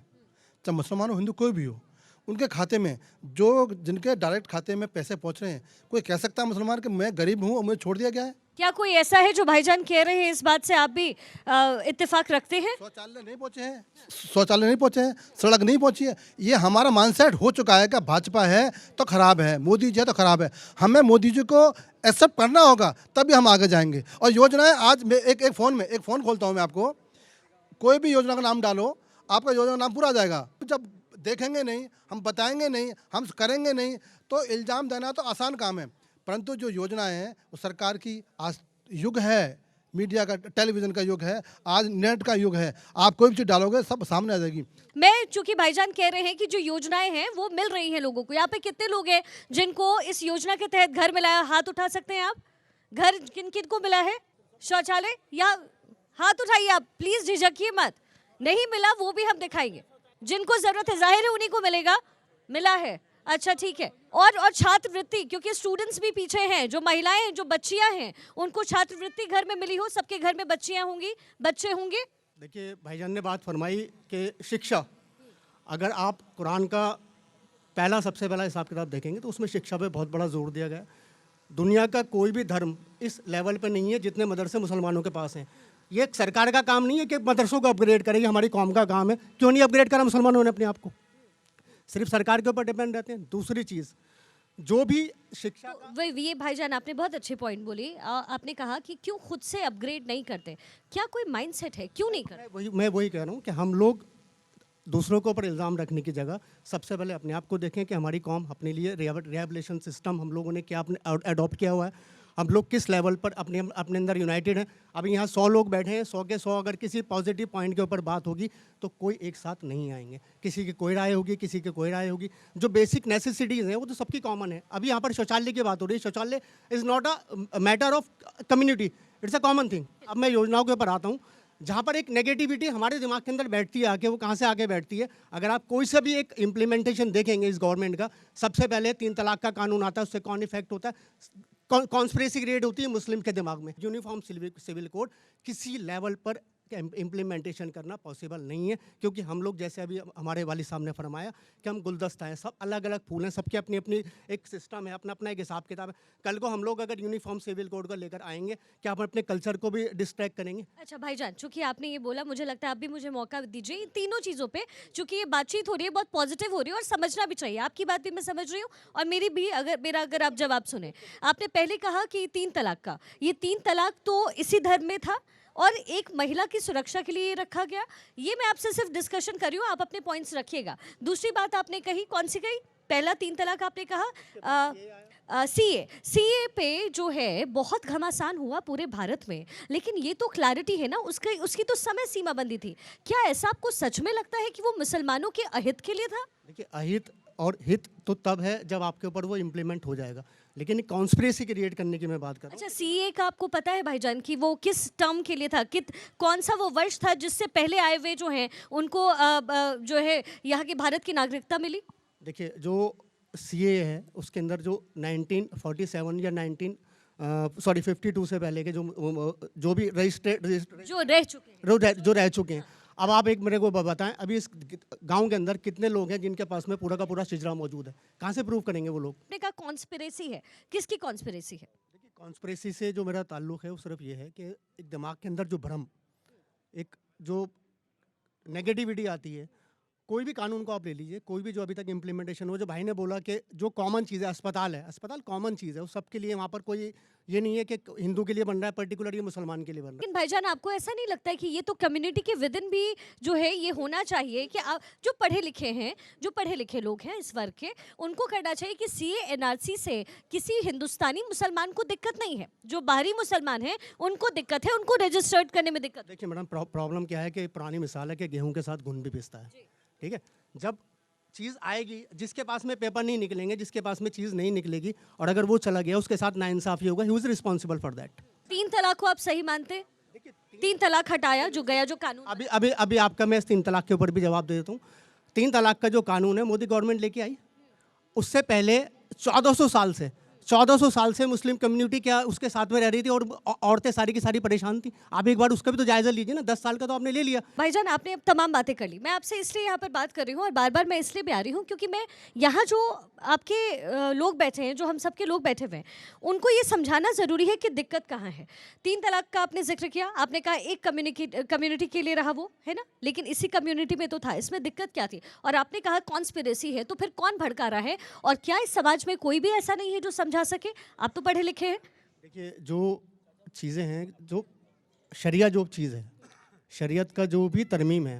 [SPEAKER 2] चाहे मुसलमान हो हिंदू कोई भी हो, उनके खाते में जो जिनके डायरेक्ट खाते में पैसे पहुंच रहे हैं, कोई कह सकता है मुसलमान कि मैं गरीब हूं और मुझे छोड़ दिया गया है?
[SPEAKER 1] क्या कोई ऐसा है जो भाईजान कह रहे हैं, इस बात से आप भी इत्तेफाक रखते हैं?
[SPEAKER 2] शौचालय नहीं पहुंचे हैं, सड़क नहीं पहुंची है। ये हमारा माइंडसेट हो चुका है कि भाजपा है तो खराब है, मोदी जी है तो खराब है। हमें मोदी जी को एक्सेप्ट करना होगा, तभी हम आगे जाएंगे। और योजनाएं आज मैं एक फ़ोन खोलता हूँ मैं आपको, कोई भी योजना का नाम डालो, आपका योजना का नाम पूरा आ जाएगा। जब देखेंगे नहीं, हम बताएंगे नहीं, हम करेंगे नहीं, तो इल्ज़ाम देना तो आसान काम है। परंतु जो योजनाएं हैं वो सरकार की, आज युग है मीडिया का, टेलीविज़न का युग है, आज नेट का युग है। आप कोई भी चीज़ डालोगे सब सामने आ जाएगी।
[SPEAKER 1] मैं चूंकि भाईजान कह रहे हैं कि जो योजनाएं हैं वो मिल रही हैं लोगों को, यहाँ पे कितने लोग हैं जिनको इस योजना के तहत घर मिला है? हाथ उठा सकते हैं आप? घर किन किन को मिला है? शौचालय या हाथ उठाइए आप, प्लीज झिझकिए मत। नहीं मिला वो भी हम दिखाएंगे, जिनको जरूरत है जाहिर है उन्हीं को मिलेगा। मिला है, अच्छा ठीक है। और छात्रवृत्ति, क्योंकि स्टूडेंट्स भी पीछे हैं, जो महिलाएं हैं, जो बच्चियां हैं, उनको छात्रवृत्ति घर में मिली हो, सबके घर में बच्चियां होंगी, बच्चे होंगे।
[SPEAKER 4] देखिए, भाईजान ने बात फरमाई कि शिक्षा, अगर आप कुरान का सबसे पहला हिसाब किताब देखेंगे तो उसमें शिक्षा पे बहुत बड़ा जोर दिया गया है। दुनिया का कोई भी धर्म इस लेवल पे नहीं है जितने मदरसे मुसलमानों के पास हैं। ये सरकार का काम नहीं है कि मदरसों को अपग्रेड करेगी, हमारी कौम का काम है। क्यों नहीं अपग्रेड करा मुसलमानों ने अपने आप को? सिर्फ सरकार के ऊपर डिपेंड रहते हैं। दूसरी चीज़, जो भी शिक्षा
[SPEAKER 1] ये भाईजान आपने बहुत अच्छे पॉइंट बोली। आपने कहा कि क्यों खुद से अपग्रेड नहीं करते, क्या कोई माइंडसेट है, क्यों नहीं करते?
[SPEAKER 4] मैं वही कह रहा हूँ कि हम लोग दूसरों के ऊपर इल्ज़ाम रखने की जगह सबसे पहले अपने आप को देखें कि हमारी कौम अपने लिए रिहेबिलिटेशन सिस्टम हम लोगों ने क्या अडॉप्ट किया हुआ है, हम लोग किस लेवल पर अपने अंदर यूनाइटेड हैं। अभी यहाँ 100 लोग बैठे हैं, 100 के 100 अगर किसी पॉजिटिव पॉइंट के ऊपर बात होगी तो कोई एक साथ नहीं आएंगे। किसी की कोई राय होगी, किसी की कोई राय होगी। जो बेसिक नेसेसिटीज़ हैं वो तो सबकी कॉमन है। अभी यहाँ पर शौचालय की बात हो रही है। शौचालय is not a matter of community, it's a common thing. अब मैं योजनाओं के ऊपर आता हूँ, जहाँ पर एक नेगेटिविटी हमारे दिमाग के अंदर बैठती है आके, वो कहाँ से आके बैठती है? अगर आप कोई सा भी एक इम्प्लीमेंटेशन देखेंगे इस गवर्नमेंट का, सबसे पहले 3 तलाक का कानून आता है, उससे कौन इफेक्ट होता है? कॉन्स्पिरेसी क्रिएट होती है मुस्लिम के दिमाग में। यूनिफॉर्म सिविल कोड किसी लेवल पर इम्प्लीमेंटेशन करना पॉसिबल नहीं है, क्योंकि हम लोग जैसे अभी हमारे वाली साहब ने फरमाया कि हम गुलदस्ता हैं, सब अलग अलग फूल हैं, सबके अपनी अपनी एक सिस्टम है, अपना अपना एक हिसाब किताब है। कल को हम लोग अगर यूनिफॉर्म सिविल कोड को लेकर आएंगे, क्या हम अपने कल्चर को भी डिस्ट्रैक्ट करेंगे?
[SPEAKER 1] अच्छा भाईजान, चूंकि आपने ये बोला, मुझे लगता है आप भी मुझे मौका दीजिए इन तीनों चीज़ों पे, चूंकि ये बातचीत हो रही है, बहुत पॉजिटिव हो रही है और समझना भी चाहिए। आपकी बात भी मैं समझ रही हूँ और मेरी भी, अगर आप जवाब सुने। आपने पहले कहा कि 3 तलाक का, ये 3 तलाक तो इसी धर्म में था और एक महिला की सुरक्षा के लिए रखा गया। ये मैं आपसे सिर्फ डिस्कशन कर रही हूँ, आप अपने पॉइंट्स रखिएगा। दूसरी बात आपने कही, कौन सी कही? पहला 3 तलाक आपने कहा सीए पे जो है बहुत घमासान हुआ पूरे भारत में, लेकिन ये तो क्लैरिटी है ना, उसकी तो समय सीमा बंदी थी। क्या ऐसा आपको सच में लगता है कि वो मुसलमानों के अहित के लिए था?
[SPEAKER 4] देखिए, अहित और हित तो तब है जब आपके ऊपर वो इम्प्लीमेंट हो जाएगा, लेकिन एक कॉन्स्पिरेसी क्रिएट करने की मैं बात कर रहा हूँ।
[SPEAKER 1] अच्छा, सीए का आपको पता है भाईजान कि वो किस टर्म के लिए था? कौन सा वो वर्ष था जिससे पहले आए हुए जो हैं उनको जो है यहाँ के भारत की नागरिकता मिली?
[SPEAKER 4] देखिए, जो सीए है उसके अंदर जो 1947 या 52 से पहले के जो भी रजिस्ट्रेड जो रह चुके हैं। अब आप एक मेरे को बताएं, अभी इस गांव के अंदर कितने लोग हैं जिनके पास में पूरा का पूरा शिजरा मौजूद है? कहाँ से प्रूव करेंगे वो लोग?
[SPEAKER 1] आपने कहा कॉन्स्पिरेसी है, किसकी कॉन्स्पिरेसी है?
[SPEAKER 4] देखिए, कॉन्स्पिरेसी से जो मेरा ताल्लुक है वो सिर्फ ये है कि एक दिमाग के अंदर जो भ्रम, एक जो नेगेटिविटी आती है, कोई भी कानून को आप ले लीजिए, कोई भी जो अभी तक इम्प्लीमेंटेशन हो, जो भाई ने बोला कि जो कॉमन चीज़ है, अस्पताल कॉमन चीज़ है, वो सबके लिए, वहाँ पर कोई ये नहीं है कि हिंदू के लिए बन रहा है पर्टिकुलर, ये मुसलमान के लिए बन रहा है।
[SPEAKER 1] लेकिन भाईजान, आपको ऐसा नहीं लगता है कि ये तो कम्युनिटी के विद इन भी जो है ये होना चाहिए कि आप जो पढ़े लिखे लोग हैं इस वर्ग के, उनको करना चाहिए कि सीए एनआरसी से किसी हिंदुस्तानी मुसलमान को दिक्कत नहीं है, जो बाहरी मुसलमान हैं उनको दिक्कत है, उनको रजिस्टर्ड करने में दिक्कत।
[SPEAKER 4] देखिए मैडम, प्रॉब्लम क्या है कि पुरानी मिसाल है कि गेहूँ के साथ घुन भी पिसता है, ठीक है? जब चीज़ आएगी, जिसके पास में पेपर नहीं निकलेंगे, जिसके पास में चीज़ नहीं निकलेगी, और अगर वो चला गया, उसके साथ नाइंसाफी होगा, he is responsible for that.
[SPEAKER 1] 3 तलाक को आप सही मानते? 3 तलाक हटाया जो गया, जो कानून
[SPEAKER 4] अभी आपका मैं इस 3 तलाक के ऊपर भी जवाब दे देता हूँ। 3 तलाक का जो कानून है मोदी गवर्नमेंट लेके आई, उससे पहले 1400 साल से मुस्लिम कम्युनिटी क्या उसके साथ में रह रही थी, और औरतें सारी की सारी परेशान थी। आप एक बार उसका भी तो जायजा लीजिए ना, 10 साल का तो आपने ले लिया।
[SPEAKER 1] भाईजान, आपने अब तमाम बातें कर ली, मैं आपसे इसलिए यहाँ पर बात कर रही हूँ, और बार बार मैं इसलिए भी आ रही हूँ क्योंकि मैं यहाँ जो आपके लोग बैठे हैं, जो हम सबके लोग बैठे हुए हैं, उनको ये समझाना ज़रूरी है कि दिक्कत कहाँ है। 3 तलाक का आपने जिक्र किया, आपने कहा एक कम्युनिटी के लिए रहा वो, है ना, लेकिन इसी कम्युनिटी में तो था, इसमें दिक्कत क्या थी? और आपने कहा कॉन्स्पिरेसी है, तो फिर कौन भड़का रहा है? और क्या इस समाज में कोई भी ऐसा नहीं है जो समझा सके? आप तो पढ़े लिखे हैं।
[SPEAKER 4] देखिए, जो चीज़ें हैं, जो शरिया जो चीज़ है, शरीयत का जो भी तरमीम है,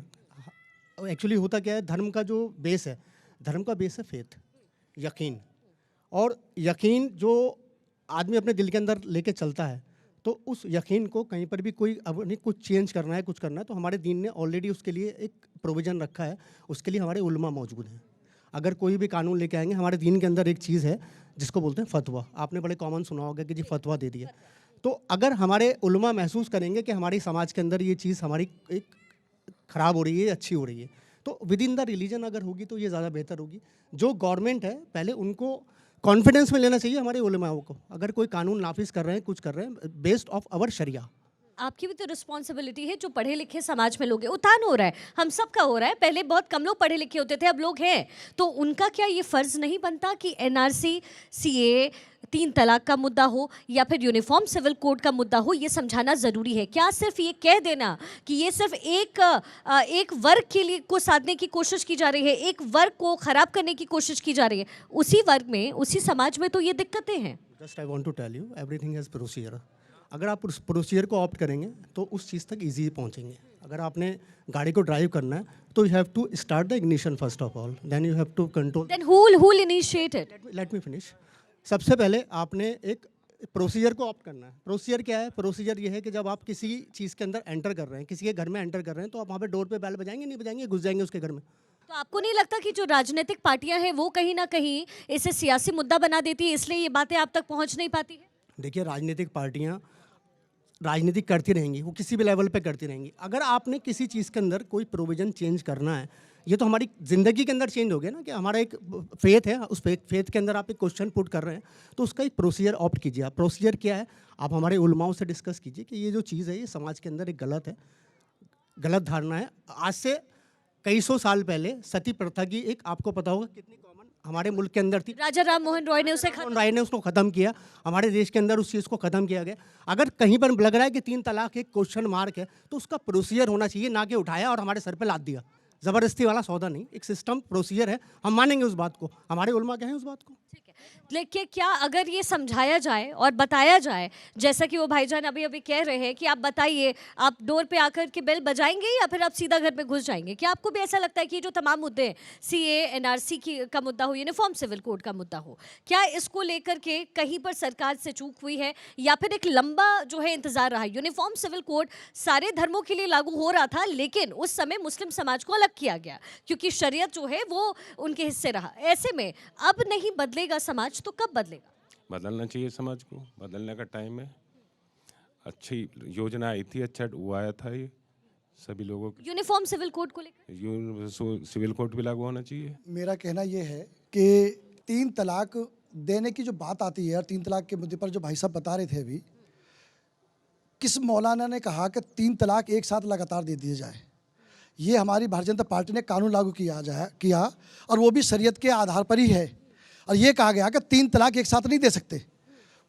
[SPEAKER 4] एक्चुअली होता क्या है, धर्म का जो बेस है, धर्म का बेस है फेथ, यकीन। और यकीन जो आदमी अपने दिल के अंदर लेके चलता है, तो उस यकीन को कहीं पर भी कोई अब नहीं कुछ चेंज करना है, कुछ करना है, तो हमारे दीन ने ऑलरेडी उसके लिए एक प्रोविज़न रखा है, उसके लिए हमारे उलमा मौजूद हैं। अगर कोई भी कानून लेके आएंगे, हमारे दीन के अंदर एक चीज़ है जिसको बोलते हैं फतवा। आपने बड़े कॉमन सुना होगा कि जी फतवा दे दिया। तो अगर हमारे उलमा महसूस करेंगे कि हमारी समाज के अंदर ये चीज़ हमारी एक ख़राब हो रही है, अच्छी हो रही है, तो विद इन द रिलीजन अगर होगी तो ये ज़्यादा बेहतर होगी। जो गवर्नमेंट है, पहले उनको कॉन्फिडेंस में लेना चाहिए हमारे उलमाओं को। अगर कोई कानून नाफिज कर रहे हैं, कुछ कर रहे हैं, बेस्ड ऑफ अवर शरिया।
[SPEAKER 1] आपकी भी तो रिस्पॉन्सिबिलिटी है, जो पढ़े लिखे समाज में लोग हैं, उत्थान हो रहा है, हम सब का हो रहा है। पहले बहुत कम लोग पढ़े लिखे होते थे, अब लोग हैं, तो उनका क्या ये फ़र्ज़ नहीं बनता कि एनआरसी, सीए, 3 तलाक का मुद्दा हो या फिर यूनिफॉर्म सिविल कोड का मुद्दा हो, ये समझाना ज़रूरी है? क्या सिर्फ ये कह देना कि ये सिर्फ एक वर्ग के लिए को साधने की कोशिश की जा रही है, एक वर्ग को ख़राब करने की कोशिश की जा रही है, उसी वर्ग में, उसी समाज में तो ये दिक्कतें हैं।
[SPEAKER 4] Just I want to tell you, everything has procedure. अगर आप उस प्रोसीजर को ऑप्ट करेंगे तो उस चीज़ तक ईजी पहुंचेंगे। अगर आपने गाड़ी को ड्राइव करना है तो you have to start the ignition first of all, then you have to control.
[SPEAKER 1] Then who will initiate it?
[SPEAKER 4] Let me finish. सबसे पहले आपने एक प्रोसीजर को ऑप्ट करना है। प्रोसीजर क्या है? प्रोसीजर ये है कि जब आप किसी चीज़ के अंदर एंटर कर रहे हैं, किसी के घर में एंटर कर रहे हैं, तो आप वहाँ पे डोर पे बेल बजाएंगे, नहीं बजाएंगे, घुस जाएंगे उसके घर में।
[SPEAKER 1] तो आपको नहीं लगता कि जो राजनीतिक पार्टियां हैं वो कहीं ना कहीं इसे सियासी मुद्दा बना देती है, इसलिए ये बातें आप तक पहुंच नहीं पाती है?
[SPEAKER 4] देखिए, राजनीतिक पार्टियां राजनीति करती रहेंगी, वो किसी भी लेवल पे करती रहेंगी। अगर आपने किसी चीज़ के अंदर कोई प्रोविज़न चेंज करना है, ये तो हमारी ज़िंदगी के अंदर चेंज हो गया ना, कि हमारा एक फेथ है, उस फेथ के अंदर आप एक क्वेश्चन पुट कर रहे हैं, तो उसका एक प्रोसीजर ऑप्ट कीजिए। आप प्रोसीजर क्या है, आप हमारे उलमाओं से डिस्कस कीजिए कि ये जो चीज़ है, ये समाज के अंदर एक गलत है, गलत धारणा है। आज से कई सौ साल पहले सती प्रथा की एक, आपको पता होगा कितनी कॉमन हमारे मुल्क के अंदर थी,
[SPEAKER 1] राजा राम मोहन रॉय ने
[SPEAKER 4] उसको ख़त्म किया। हमारे देश के अंदर उस चीज़ को ख़त्म किया गया। अगर कहीं पर लग रहा है कि 3 तलाक एक क्वेश्चन मार्क है, तो उसका प्रोसीजर होना चाहिए, ना कि उठाया और हमारे सर पे लाद दिया। ज़बरदस्ती वाला सौदा नहीं, एक सिस्टम प्रोसीजर है, हम मानेंगे उस बात को, हमारे उलमा कहें उस बात को।
[SPEAKER 1] ठीक है, लेकिन क्या अगर ये समझाया जाए और बताया जाए, जैसा कि वो भाईजान अभी अभी कह रहे हैं कि आप बताइए, आप डोर पे आकर के बेल बजाएंगे या फिर आप सीधा घर में घुस जाएंगे? क्या आपको भी ऐसा लगता है कि जो तमाम मुद्दे हैं, सीए, एनआरसी की का मुद्दा हो, यूनिफॉर्म सिविल कोड का मुद्दा हो, क्या इसको लेकर के कहीं पर सरकार से चूक हुई है या फिर एक लंबा जो है इंतजार रहा? यूनिफॉर्म सिविल कोड सारे धर्मों के लिए लागू हो रहा था, लेकिन उस समय मुस्लिम समाज को अलग किया गया क्योंकि शरीयत जो है वो उनके हिस्से रहा। ऐसे में अब नहीं बदलेगा समाज तो कब बदलेगा?
[SPEAKER 15] बदलना चाहिए समाज को, बदलने का टाइम है। अच्छी योजना आई थी, अच्छा वो आया था, ये सभी लोगों की।
[SPEAKER 1] यूनिफॉर्म सिविल कोड को लेकर
[SPEAKER 15] सिविल कोड भी लागू होना चाहिए।
[SPEAKER 7] मेरा कहना ये है कि 3 तलाक देने की जो बात आती है और 3 तलाक के मुद्दे पर जो भाई साहब बता रहे थे अभी, किस मौलाना ने कहा कि 3 तलाक एक साथ लगातार दे दिए जाए? ये हमारी भारतीय जनता पार्टी ने कानून लागू किया और वो भी शरीयत के आधार पर ही है। और ये कहा गया कि 3 तलाक एक साथ नहीं दे सकते।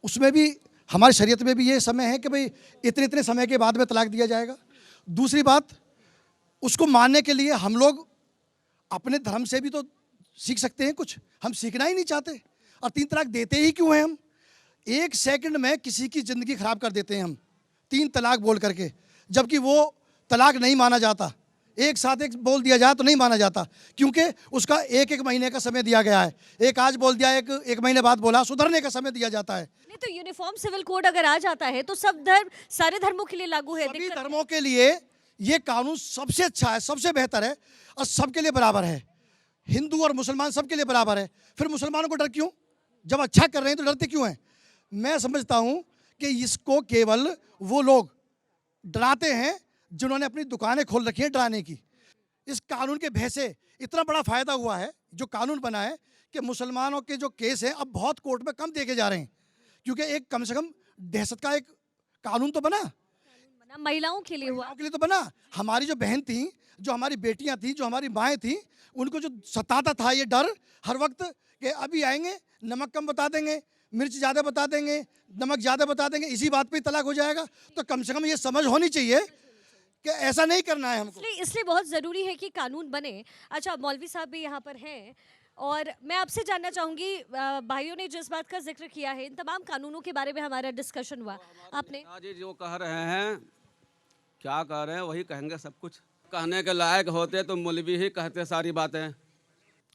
[SPEAKER 7] उसमें भी हमारी शरीयत में भी ये समय है कि भाई इतने इतने समय के बाद में तलाक दिया जाएगा। दूसरी बात, उसको मानने के लिए हम लोग अपने धर्म से भी तो सीख सकते हैं कुछ, हम सीखना ही नहीं चाहते और 3 तलाक देते ही क्यों हैं हम? 1 सेकंड में किसी की ज़िंदगी ख़राब कर देते हैं हम 3 तलाक बोल करके, जबकि वो तलाक नहीं माना जाता। एक साथ एक बोल दिया जाए तो नहीं माना जाता, क्योंकि उसका 1-1 महीने का समय दिया गया है। एक आज बोल दिया, एक महीने बाद बोला, सुधरने का समय दिया जाता है।
[SPEAKER 1] नहीं तो यूनिफॉर्म सिविल कोड अगर आ जाता है तो सारे धर्मों के लिए लागू है।
[SPEAKER 7] सभी धर्मों के लिए ये कानून सबसे अच्छा है, सबसे बेहतर है और सबके लिए बराबर है। हिंदू और मुसलमान सबके लिए बराबर है। फिर मुसलमानों को डर क्यों? जब अच्छा कर रहे हैं तो डरते क्यों हैं? मैं समझता हूँ कि इसको केवल वो लोग डराते हैं जिन्होंने अपनी दुकानें खोल रखी हैं डराने की। इस कानून के भय से इतना बड़ा फ़ायदा हुआ है, जो कानून बना है कि मुसलमानों के जो केस हैं अब बहुत कोर्ट में कम देखे जा रहे हैं, क्योंकि एक कम से कम दहशत का एक कानून तो बना,
[SPEAKER 1] महिलाओं के लिए हुआ,
[SPEAKER 7] महिलाओं के लिए तो बना। हमारी जो बहन थी, जो हमारी बेटियां थी, जो हमारी माएँ थी, उनको जो सताता था ये डर हर वक्त कि अभी आएंगे, नमक कम बता देंगे, मिर्च ज़्यादा बता देंगे, नमक ज़्यादा बता देंगे, इसी बात पे तलाक हो जाएगा। तो कम से कम ये समझ होनी चाहिए कि ऐसा नहीं करना है हमको।
[SPEAKER 1] इसलिए बहुत ज़रूरी है कि कानून बने। अच्छा, मौलवी साहब भी यहाँ पर हैं और मैं आपसे जानना चाहूँगी, भाइयों ने जिस बात का जिक्र किया है, इन तमाम कानूनों के बारे में हमारा डिस्कशन हुआ, आपने
[SPEAKER 16] जी जो कह रहे हैं, क्या कह रहे हैं वही कहेंगे, सब कुछ कहने के लायक होते तो मौलवी ही कहते सारी बातें।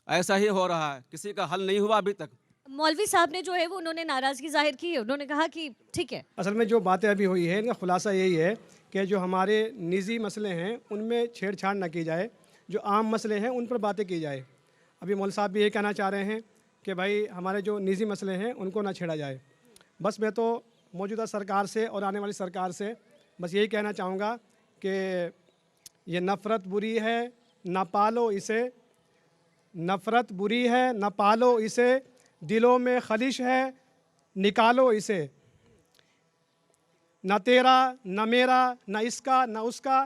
[SPEAKER 16] ऐसा ही हो रहा है, किसी का हल नहीं हुआ अभी तक।
[SPEAKER 1] मौलवी साहब ने जो है वो उन्होंने नाराज़गी जाहिर की है, उन्होंने कहा कि ठीक है।
[SPEAKER 10] असल में जो बातें अभी हुई है इनका खुलासा यही है कि जो हमारे निजी मसले हैं उनमें छेड़छाड़ न की जाए, जो आम मसले हैं उन पर बातें की जाए। अभी मौलवी साहब भी ये कहना चाह रहे हैं कि भाई हमारे जो निजी मसले हैं उनको ना छेड़ा जाए। बस मैं तो मौजूदा सरकार से और आने वाली सरकार से बस यही कहना चाहूँगा कि ये नफ़रत बुरी है, ना पालो इसे। नफ़रत बुरी है, ना पालो इसे। दिलों में खलिश है, निकालो इसे। न तेरा न मेरा न इसका न उसका,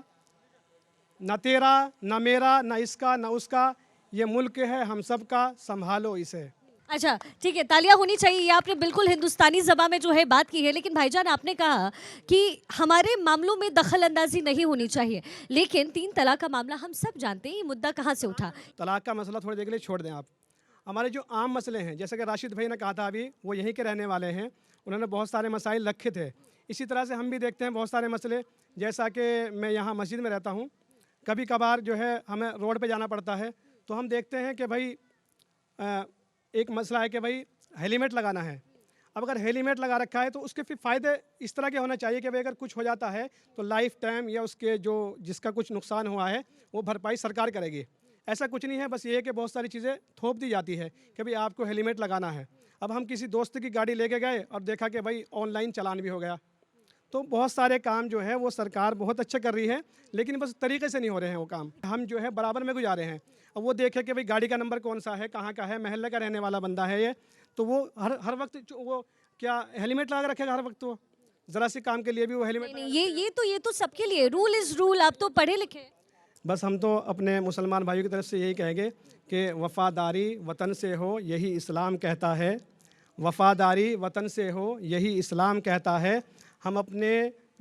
[SPEAKER 10] न तेरा न मेरा न इसका न उसका, ये मुल्क है हम सब का, संभालो इसे।
[SPEAKER 1] अच्छा ठीक है, तालियां होनी चाहिए। ये आपने बिल्कुल हिंदुस्तानी ज़बान में जो है बात की है, लेकिन भाईजान आपने कहा कि हमारे मामलों में दखल अंदाजी नहीं होनी चाहिए, लेकिन 3 तलाक का मामला हम सब जानते हैं, ये मुद्दा कहाँ से उठा?
[SPEAKER 10] तलाक का मसला थोड़ी देर के लिए छोड़ दें आप। हमारे जो आम मसले हैं, जैसे कि राशिद भाई ने कहा था अभी, वो यहीं के रहने वाले हैं, उन्होंने बहुत सारे मसाइल रखे थे। इसी तरह से हम भी देखते हैं बहुत सारे मसले, जैसा कि मैं यहाँ मस्जिद में रहता हूँ, कभी कभार जो है हमें रोड पे जाना पड़ता है, तो हम देखते हैं कि भाई एक मसला है कि भाई हेलमेट लगाना है। अब अगर हेलमेट लगा रखा है तो उसके फिर फ़ायदे इस तरह के होने चाहिए कि भाई अगर कुछ हो जाता है तो लाइफ टाइम या उसके जो जिसका कुछ नुकसान हुआ है वो भरपाई सरकार करेगी। ऐसा कुछ नहीं है, बस ये है कि बहुत सारी चीज़ें थोप दी जाती है कि भाई आपको हेलमेट लगाना है। अब हम किसी दोस्त की गाड़ी लेके गए और देखा कि भाई ऑनलाइन चालान भी हो गया। तो बहुत सारे काम जो है वो सरकार बहुत अच्छा कर रही है, लेकिन बस तरीके से नहीं हो रहे हैं वो काम। हम जो है बराबर में गुजारे हैं। अब वो देखे कि भाई गाड़ी का नंबर कौन सा है, कहाँ का है, महल्ले का रहने वाला बंदा है ये, तो वो हर वक्त वो क्या हेलमेट लगा रखेगा हर वक्त? वो ज़रा सी काम के लिए भी वो हेलमेट
[SPEAKER 1] नहीं, ये तो सबके लिए रूल इज़ रूल। आप तो पढ़े लिखे हैं।
[SPEAKER 10] बस हम तो अपने मुसलमान भाइयों की तरफ से यही कहेंगे कि वफ़ादारी वतन से हो यही इस्लाम कहता है। वफ़ादारी वतन से हो यही इस्लाम कहता है। हम अपने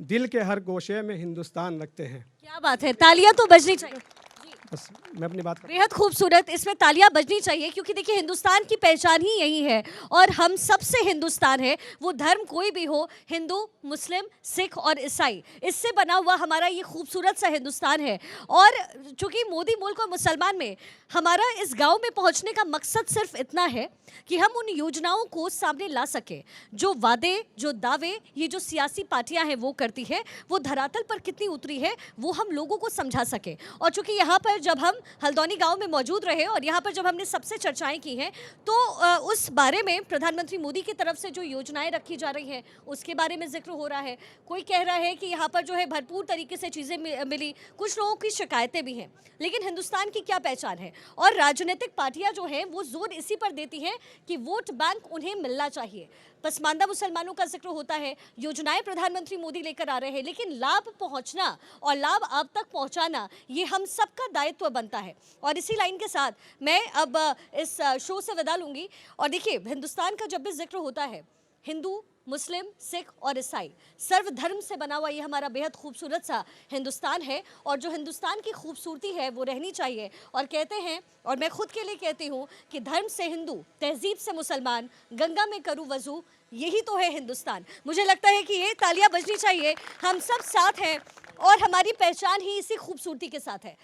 [SPEAKER 10] दिल के हर गोशे में हिंदुस्तान रखते हैं।
[SPEAKER 1] क्या बात है, तालियां तो बजनी चाहिए।
[SPEAKER 4] बस मैं अपनी बात
[SPEAKER 1] बेहद खूबसूरत, इसमें तालियां बजनी चाहिए क्योंकि देखिए हिंदुस्तान की पहचान ही यही है और हम सबसे हिंदुस्तान है, वो धर्म कोई भी हो, हिंदू, मुस्लिम, सिख और ईसाई, इससे बना हुआ हमारा ये खूबसूरत सा हिंदुस्तान है। और चूंकि मोदी मुल्क और मुसलमान में हमारा इस गांव में पहुंचने का मकसद सिर्फ इतना है कि हम उन योजनाओं को सामने ला सके जो वादे, जो दावे ये जो सियासी पार्टियां हैं वो करती है, वो धरातल पर कितनी उतरी है वो हम लोगों को समझा सके। और चूंकि यहाँ पर जब हम हल्द्वानी गांव में मौजूद रहे और यहाँ पर जब हमने सबसे चर्चाएं की हैं तो उस बारे में प्रधानमंत्री मोदी की तरफ से जो योजनाएं रखी जा रही हैं उसके बारे में जिक्र हो रहा है। कोई कह रहा है कि यहाँ पर जो है भरपूर तरीके से चीज़ें मिली, कुछ लोगों की शिकायतें भी हैं, लेकिन हिंदुस्तान की क्या पहचान है? और राजनीतिक पार्टियां जो हैं वो जोर इसी पर देती हैं कि वोट बैंक उन्हें मिलना चाहिए। पसमानदा मुसलमानों का जिक्र होता है, योजनाएं प्रधानमंत्री मोदी लेकर आ रहे हैं, लेकिन लाभ पहुंचना और लाभ आप तक पहुंचाना ये हम सबका दायित्व बनता है। और इसी लाइन के साथ मैं अब इस शो से विदा लूंगी। और देखिए हिंदुस्तान का जब भी जिक्र होता है, हिंदू, मुस्लिम, सिख और ईसाई सर्वधर्म से बना हुआ ये हमारा बेहद खूबसूरत सा हिंदुस्तान है और जो हिंदुस्तान की खूबसूरती है वो रहनी चाहिए। और कहते हैं, और मैं खुद के लिए कहती हूँ कि धर्म से हिंदू, तहजीब से मुसलमान, गंगा में करूँ वजू, यही तो है हिंदुस्तान। मुझे लगता है कि ये तालियां बजनी चाहिए, हम सब साथ हैं और हमारी पहचान ही इसी खूबसूरती के साथ है।